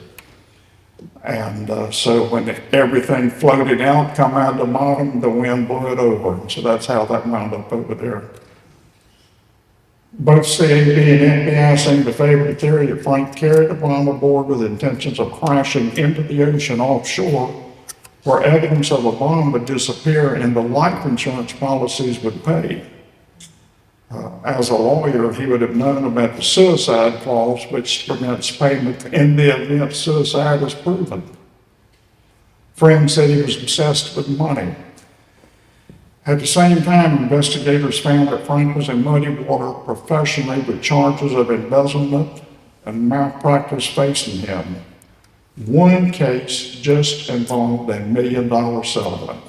And so when everything floated out, come out the bottom, the wind blew it over. So that's how that wound up over there. Both CAB and FBI seem to favor the theory that Frank carried the bomb aboard with intentions of crashing into the ocean offshore, where evidence of a bomb would disappear and the life insurance policies would pay. As a lawyer, he would have known about the suicide clause, which prevents payment in the event suicide is proven. Friends said he was obsessed with money. At the same time, investigators found that Frank was in muddy water professionally with charges of embezzlement and malpractice facing him. One case just involved $1 million settlement.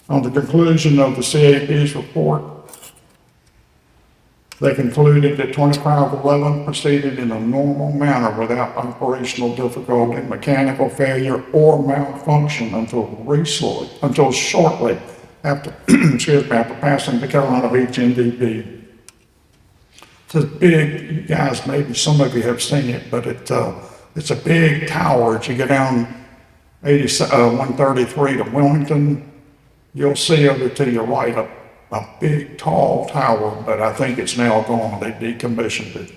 On the conclusion of the CAP's report, they concluded that 2511 proceeded in a normal manner without operational difficulty, mechanical failure, or malfunction until shortly after, after passing the Carolina Beach NDB. It's a big, you guys, maybe some of you have seen it, but it's a big tower as you go down 133 to Wilmington. You'll see over to your right a big, tall tower, but I think it's now gone. They decommissioned it.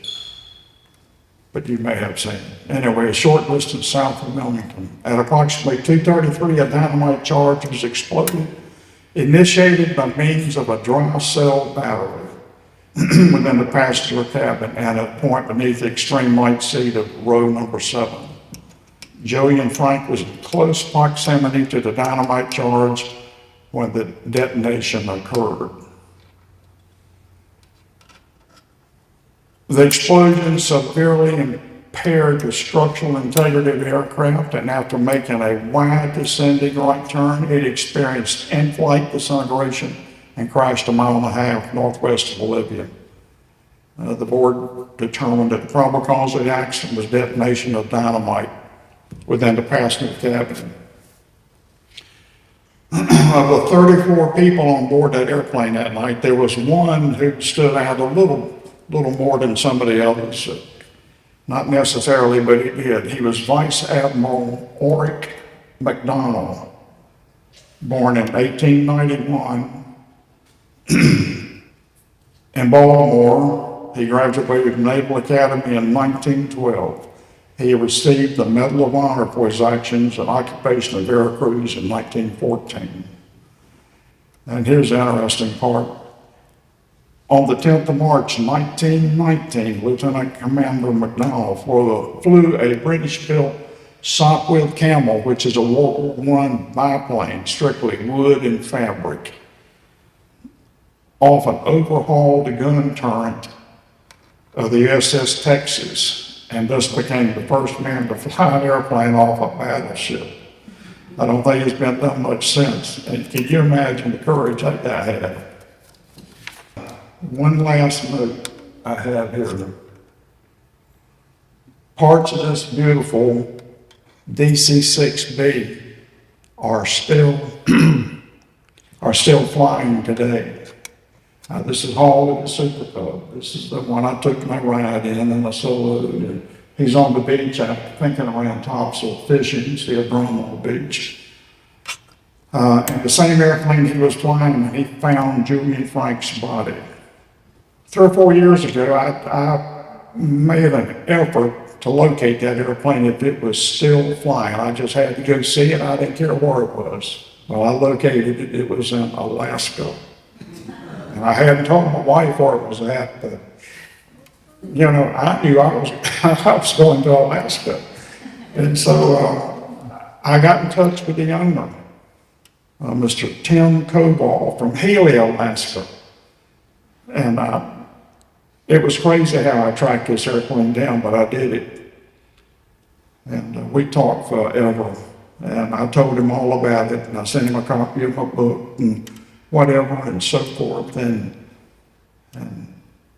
But you may have seen it. Anyway, a short distance south of Wilmington. At approximately 2:33, a dynamite charge was exploded, initiated by means of a dry cell battery within the passenger cabin and at a point beneath the extreme right seat of row number 7. Joey and Frank was in close proximity to the dynamite charge when the detonation occurred. The explosion severely impaired the structural integrity of the aircraft, and after making a wide descending right turn, it experienced in-flight disintegration and crashed 1.5 miles northwest of Bolivia. The board determined that the probable cause of the accident was detonation of dynamite within the passenger cabin. Of the 34 people on board that airplane that night, there was one who stood out a little more than some of the others. Not necessarily, but he did. He was Vice Admiral Oric McDonald, born in 1891 in Baltimore. He graduated from Naval Academy in 1912. He received the Medal of Honor for his actions in occupation of Veracruz in 1914. And here's the interesting part. On the 10th of March, 1919, Lieutenant Commander McDonald flew a British-built Southport Camel, which is a World War I biplane, strictly wood and fabric, off an overhauled gun turret of the USS Texas, and thus became the first man to fly an airplane off a battleship. I don't think it's been done much since. And can you imagine the courage that guy had? One last note I have here. Parts of this beautiful DC-6B are still flying today. This is hauled at the Super Cub. This is the one I took my ride in and I soloed. And he's on the beach, I'm thinking around Topsail fishing. You see a drum on the beach. And the same airplane he was flying when he found Julian Frank's body. 3 or 4 years ago, I made an effort to locate that airplane if it was still flying. I just had to go see it. I didn't care where it was. Well, I located it. It was in Alaska. And I hadn't told my wife where it was at, but, you know, I knew I was going to Alaska. And so I got in touch with the owner, Mr. Tim Coball from Healy, Alaska. And it was crazy how I tracked this airplane down, but I did it. And we talked forever. And I told him all about it, and I sent him a copy of my book and whatever and so forth. And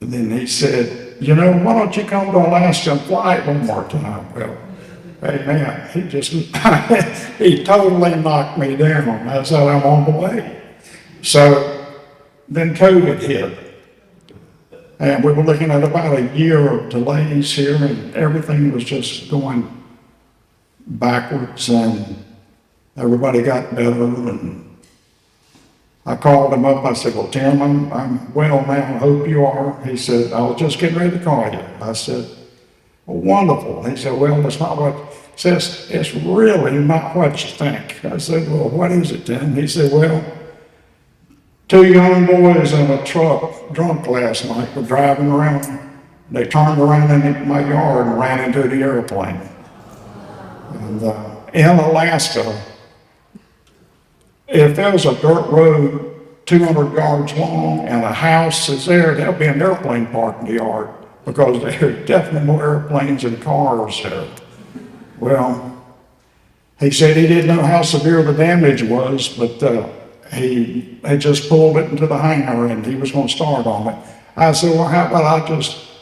then he said, you know, why don't you come to Alaska and fly it one more time? Well, hey man, he totally knocked me down. I said, I'm on the way. So then COVID hit. And we were looking at about a year of delays here, and everything was just going backwards, and everybody got better. And I called him up. I said, well, Tim, I'm well now. I hope you are. He said, I was just getting ready to call you. I said, well, wonderful. He said, well, it's not what, it's really not what you think. I said, well, what is it, Tim? He said, well, 2 young boys in a truck, drunk last night, were driving around. They turned around in my yard and ran into the airplane. And in Alaska, if there was a dirt road 200 yards long and a house is there, there'll be an airplane parked in the yard because there are definitely more airplanes and cars there. Well, he said he didn't know how severe the damage was, but he just pulled it into the hangar and he was going to start on it. I said, well, how about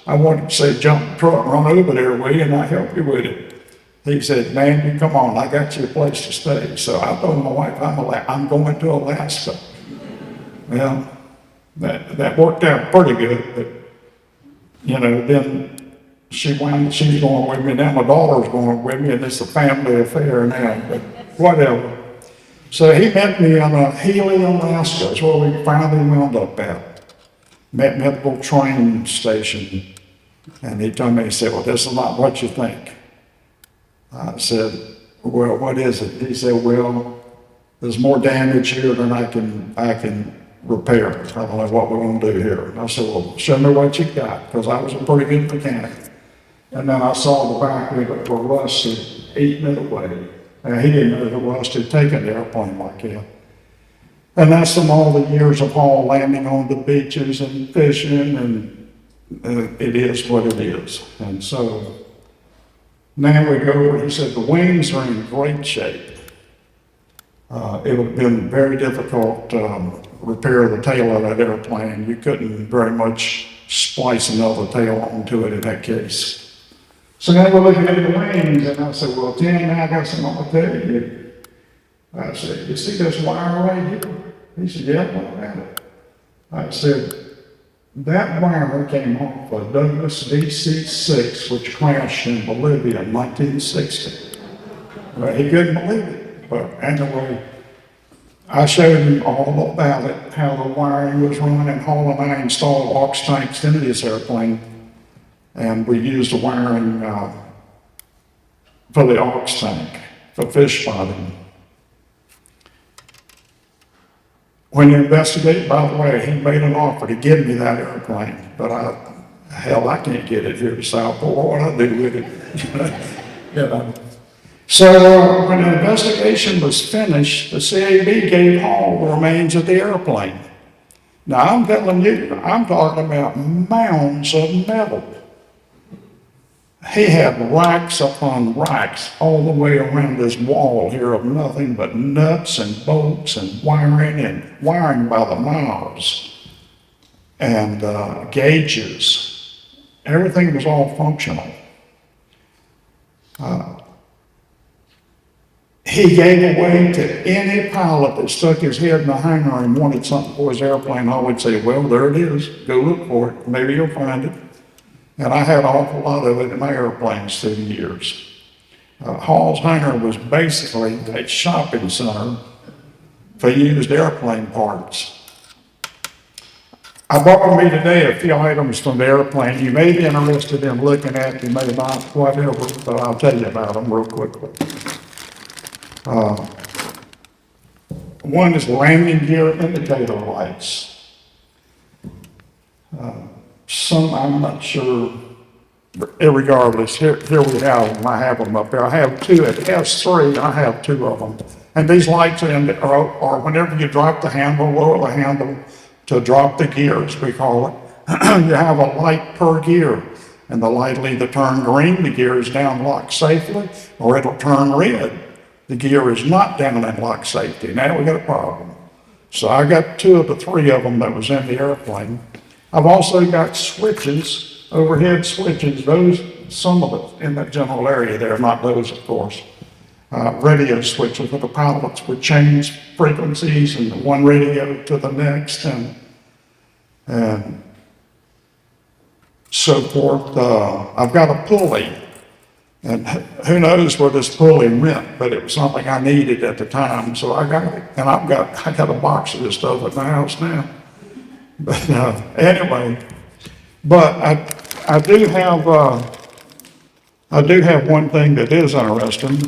I wanted to say jump the truck and run over there with you and I help you with it. He said, man, you come on, I got you a place to stay. So I told my wife, I'm going to Alaska. Well, that worked out pretty good, but, you know, then she's going with me, now my daughter's going with me, and it's a family affair now, but whatever. So he met me in Healy, Alaska, is where we finally wound up at. Met me at the train station, and he told me, he said, well, this is not what you think. I said, well, what is it? He said, well, there's more damage here than I can repair. I don't know what we're going to do here. And I said, well, show me what you got, because I was a pretty good mechanic. And then I saw the back of it were rusted, eating it away. And he didn't know the rust had taken the airplane like that. And that's from all the years of Paul landing on the beaches and fishing, and it is what it is. And so now we go, he said, the wings are in great shape. It would have been very difficult to repair the tail of that airplane. You couldn't very much splice another tail onto it in that case. So now we're looking at the wings, and I said, well, Tim, I got something to tell you. I said, you see this wire right here? He said, yeah, what about it? I said, that wire came off a Douglas DC-6, which crashed in Bolivia in 1960. Well, he couldn't believe it. But anyway, I showed him all about it, how the wiring was running, how I installed aux tanks into this airplane. And we used the wiring for the aux tank, for fish spotting. When you investigate, by the way, he made an offer to give me that airplane, but I can't get it here to Southport. What do I do with it? You know. So when the investigation was finished, the CAB gave Hall the remains of the airplane. Now I'm telling you, I'm talking about mounds of metal. He had racks upon racks all the way around this wall here of nothing but nuts and bolts and wiring by the miles and gauges. Everything was all functional. He gave away to any pilot that stuck his head in the hangar and wanted something for his airplane. I would say, well, there it is. Go look for it. Maybe you'll find it. And I had an awful lot of it in my airplanes through the years. Hall's hangar was basically a shopping center for used airplane parts. I brought with me today a few items from the airplane. You may be interested in looking at, you may not, whatever, but I'll tell you about them real quickly. One is landing gear indicator lights. I'm not sure, regardless, here we have them. I have them up there. I have two. It has three. I have two of them. And these lights are whenever you drop the handle, lower the handle to drop the gears, we call it, you have a light per gear. And the light will either turn green, the gear is down lock safely, or it'll turn red. The gear is not down in lock safety. Now we got a problem. So I got two of the three of them that was in the airplane. I've also got switches, overhead switches, some of it in that general area there, not those, of course. Radio switches where the pilots would change frequencies and one radio to the next and so forth. I've got a pulley, and who knows where this pulley went, but it was something I needed at the time, so I got it. And I got a box of this stuff at my house now. But anyway, but I do have one thing that is interesting.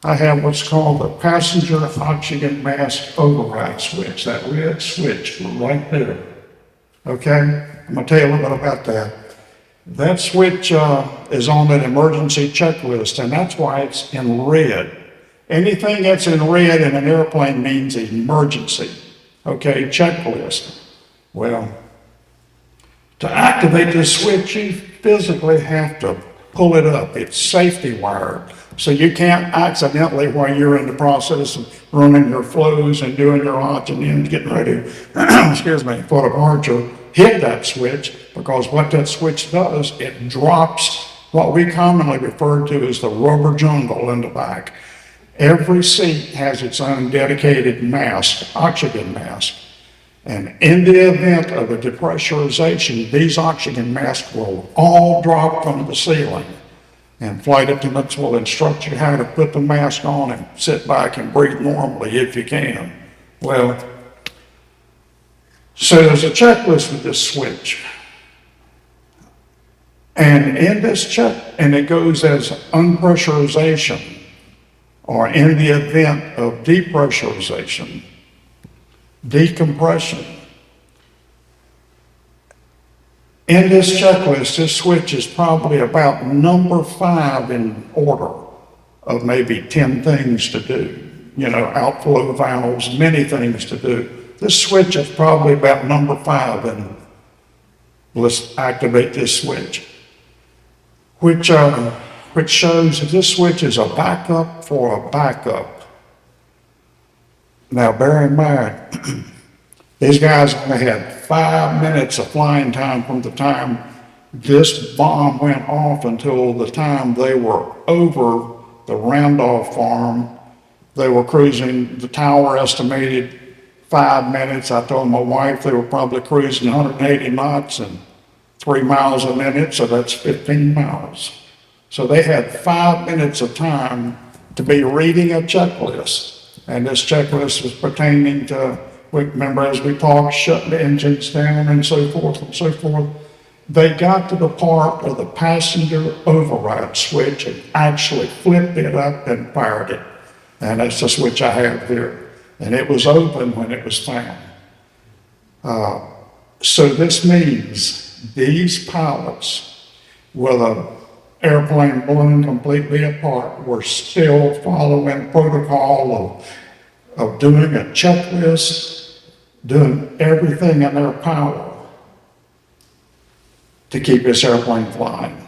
I have what's called the passenger oxygen mask override switch, that red switch right there. Okay, I'm gonna tell you a little bit about that. That switch is on an emergency checklist, and that's why it's in red. Anything that's in red in an airplane means emergency. Okay, checklist. Well, to activate this switch, you physically have to pull it up. It's safety wired. So you can't accidentally, while you're in the process of running your flows and doing your oxygen, getting ready, excuse me, for departure, hit that switch, because what that switch does, it drops what we commonly refer to as the rubber jungle in the back. Every seat has its own dedicated mask, oxygen mask. And in the event of a depressurization, these oxygen masks will all drop from the ceiling. And flight attendants will instruct you how to put the mask on and sit back and breathe normally if you can. Well, so there's a checklist with this switch. And in this check, and it goes as unpressurization, or in the event of depressurization, decompression. In this checklist, this switch is probably about number 5 in order of maybe 10 things to do. Outflow valves, many things to do. This switch is probably about number 5, and let's activate this switch, which shows that this switch is a backup for a backup. Now, bear in mind, these guys only had 5 minutes of flying time from the time this bomb went off until the time they were over the Randolph farm. They were cruising, the tower estimated 5 minutes. I told my wife they were probably cruising 180 knots and 3 miles a minute, so that's 15 miles. So they had 5 minutes of time to be reading a checklist. And this checklist was pertaining to, remember as we talked, shutting the engines down and so forth and so forth. They got to the part of the passenger override switch and actually flipped it up and fired it. And that's the switch I have here. And it was open when it was found. So this means these pilots, with an airplane blown completely apart, were still following protocol of doing a checklist, doing everything in their power to keep this airplane flying.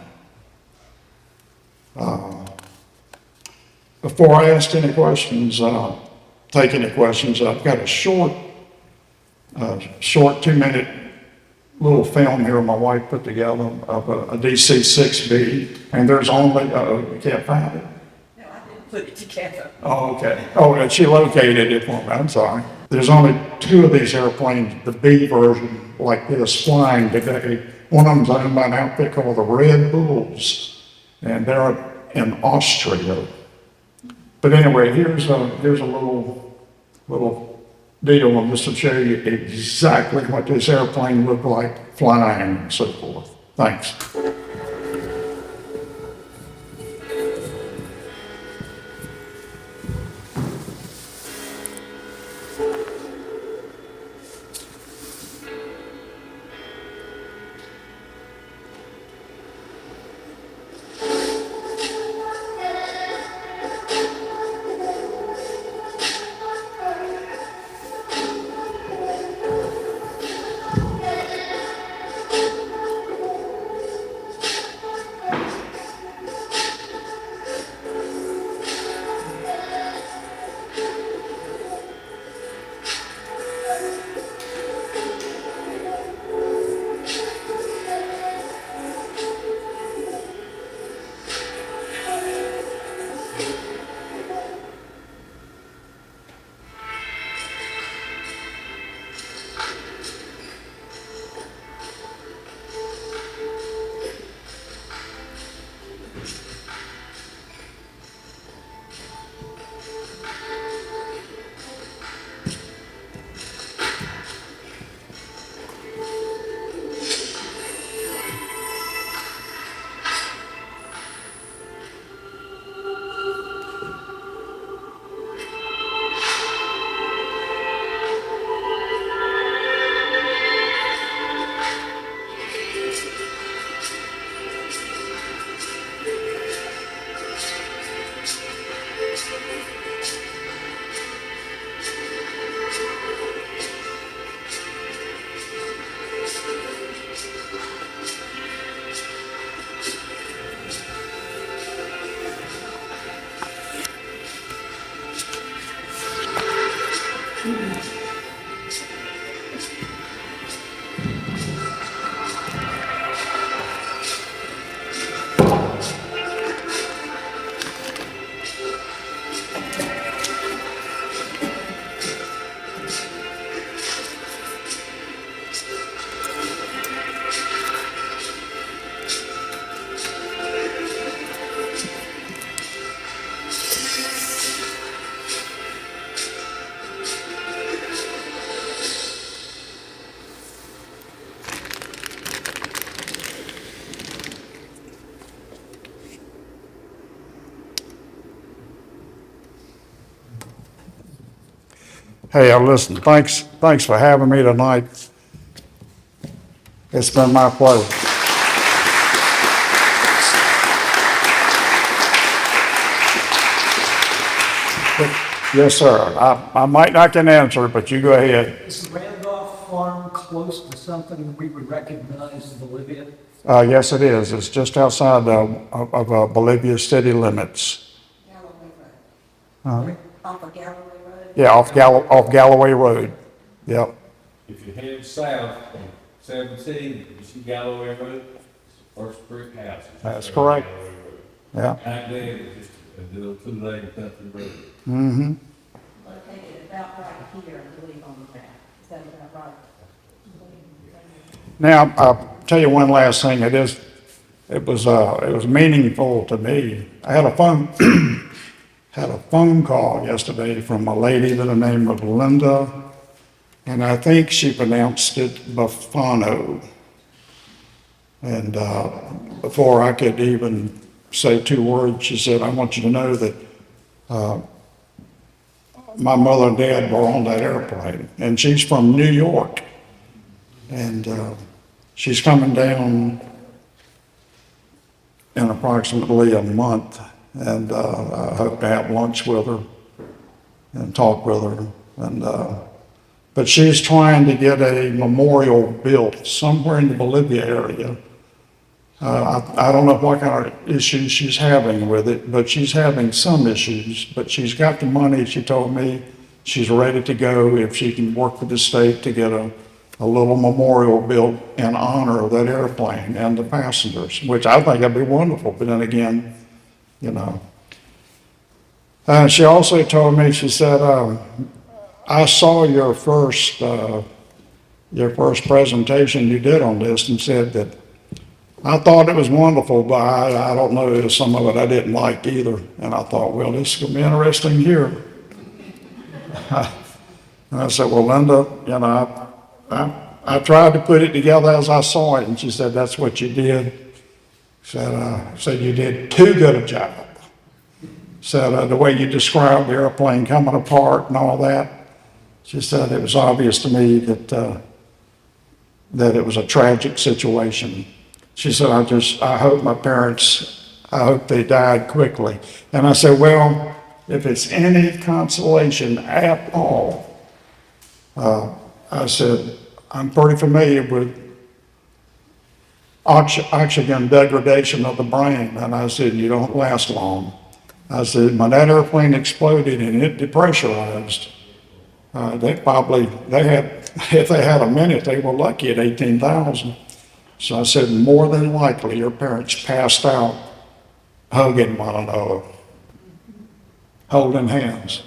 Before I ask any questions, take any questions, I've got a short 2-minute little film here my wife put together of a DC-6B, and there's only, you can't find it?
No, I didn't put it together.
Oh, okay. Oh, and she located it for me, I'm sorry. There's only 2 of these airplanes, the B version, like this, flying today. One of them's owned by an outfit called the Red Bulls, and they're in Austria. But anyway, here's a little deal on just to show you exactly what this airplane looked like flying and so forth. Thanks. Hey, listen, thanks for having me tonight. It's been my pleasure. Yes, sir. I might not can answer, but you go ahead.
Is the Randolph farm close to something we would recognize in Bolivia?
Yes, it is. It's just outside of Bolivia city limits.
Galloway Road. Off of Galloway Road.
Yeah, off Galloway Road. Yep.
If you're headed south from 17, you see Galloway Road, it's the first brick house. It's
That's
just
correct.
Galloway Road.
Yeah.
Back there, it's just a little two-lane country road.
Mm-hmm.
Located about right here, I believe, on the map. Is that about right?
Now, I'll tell you one last thing. It was meaningful to me. I had a phone call yesterday from a lady by the name of Linda, and I think she pronounced it Buffano. And before I could even say two words, she said, "I want you to know that my mother and dad were on that airplane." And she's from New York. And she's coming down in approximately a month. And I hope to have lunch with her and talk with her. And but she's trying to get a memorial built somewhere in the Bolivia area. I don't know what kind of issues she's having with it, but she's having some issues. But she's got the money, she told me. She's ready to go if she can work with the state to get a little memorial built in honor of that airplane and the passengers, which I think would be wonderful. But then again, you know. She also told me, she said, I saw your first presentation you did on this and said that I thought it was wonderful, but I don't know, some of it I didn't like either. And I thought, well, this is going to be interesting here. And I said, well, Linda, you know, I tried to put it together as I saw it. And she said, that's what you did. Said you did too good a job. Said the way you described the airplane coming apart and all that. She said it was obvious to me that it was a tragic situation. She said, I hope I hope they died quickly. And I said, well, if it's any consolation at all, I said, I'm pretty familiar with oxygen degradation of the brain. And I said, you don't last long. I said, when that airplane exploded and it depressurized, if they had a minute, they were lucky at 18,000. So I said, more than likely, your parents passed out hugging one another, holding hands.